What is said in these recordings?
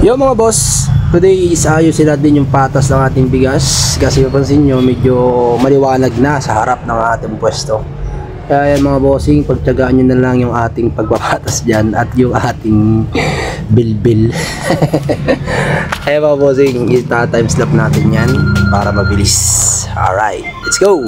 Yo mga boss, today is ayusin natin yung patas ng ating bigas kasi mapansin nyo medyo maliwanag na sa harap ng ating pwesto. Kaya yan mga bossing, pagtyagaan nyo na lang yung ating pagpapatas dyan at yung ating bilbil. Kaya mga bossing, ita-time slap natin yan para mabilis. Alright, let's go!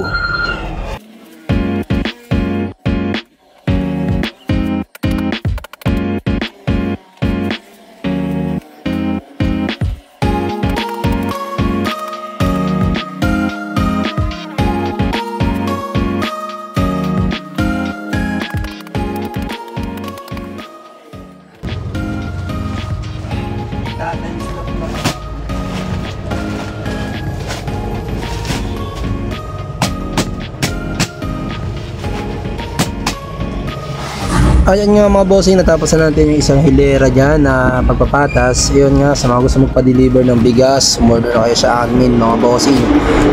Ayan nga mga bossing, natapos na natin yung isang hilera dyan na pagpapatas. Ayun nga, sa mga gusto magpa-deliver ng bigas, umorder na kayo sa amin mga bossing.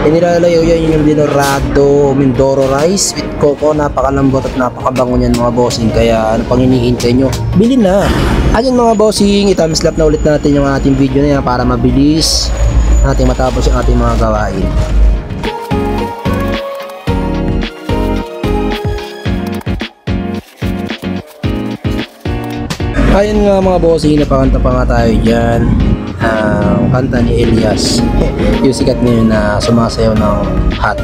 Inilalayo yan yung Dinorado Mindoro rice with coco. Napakalambot at napakabango niyan mga bossing. Kaya ano pang hinihintay nyo? Bilhin na! Ayan mga bossing, i-thumbs up na ulit natin yung ating video na yan para mabilis natin matapos yung ating mga gawain. Ayun nga mga bossing, napakanta pa nga tayo dyan. Kanta ni Elias. Yung sikat ngayon na sumasayaw ng hot.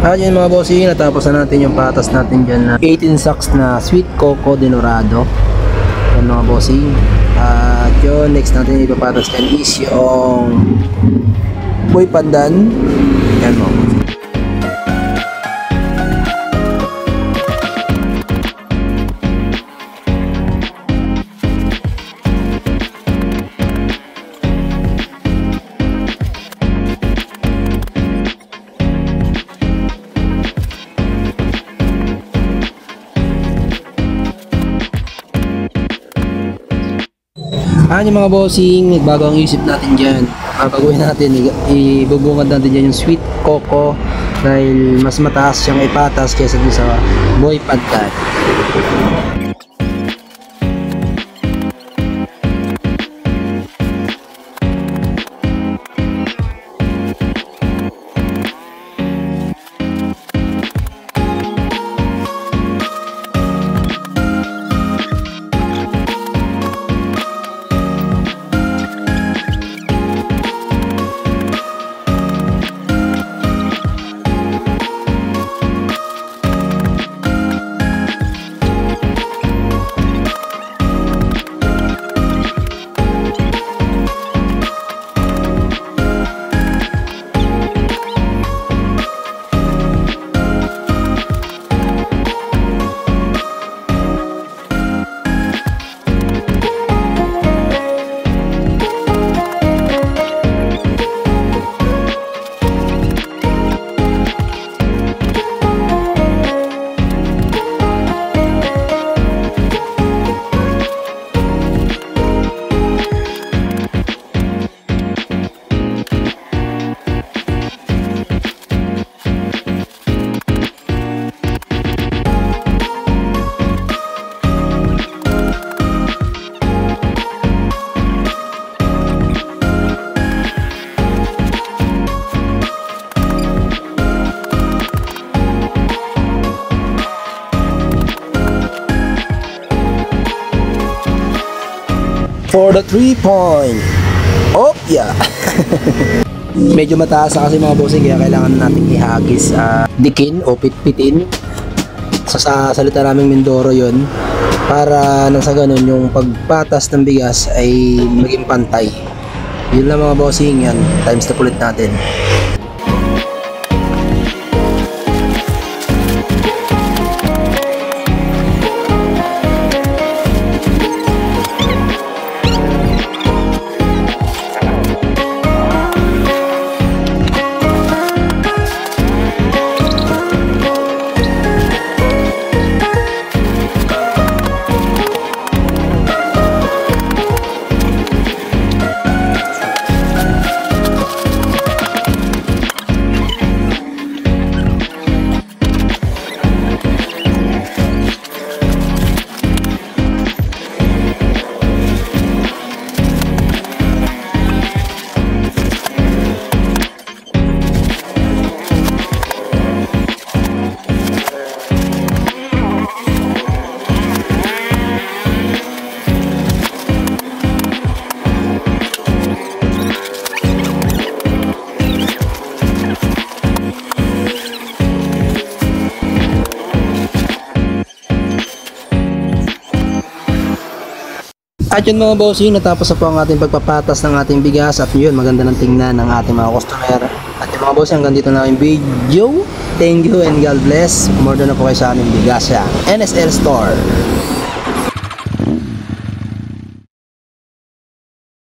Ayan mga bossing, natapos na natin yung patas natin dyan na 18 sacks na sweet coco Dinorado. Ayan mga bossing. At yun, next natin ipapatas dyan is yung boy pandan. Ayan mga bossing. Yung mga bossing, nagbago ang isip natin dyan. Gagawin natin, ibubungad natin dyan yung sweet coco dahil mas mataas siyang ipatas kaysa dun sa boy pandan. For the 3-point. Oh, yeah. Medyo mataas kasi mga bossing, kaya kailangan natin ihagis, dikin o pitpitin. Sa salita naming Mindoro yon. para nang sa ganun yung pagpatas ng bigas ay maging pantay. Yun lang mga bossing, yan times na ulit natin. At yun mga bossing, natapos na po ang ating pagpapatas ng ating bigas at yun, maganda ng tingnan ng ating mga customer. At yung mga bossing, hanggang dito na yung video. Thank you and God bless. Umorder na po kayo sa aming bigas sa NSL Store.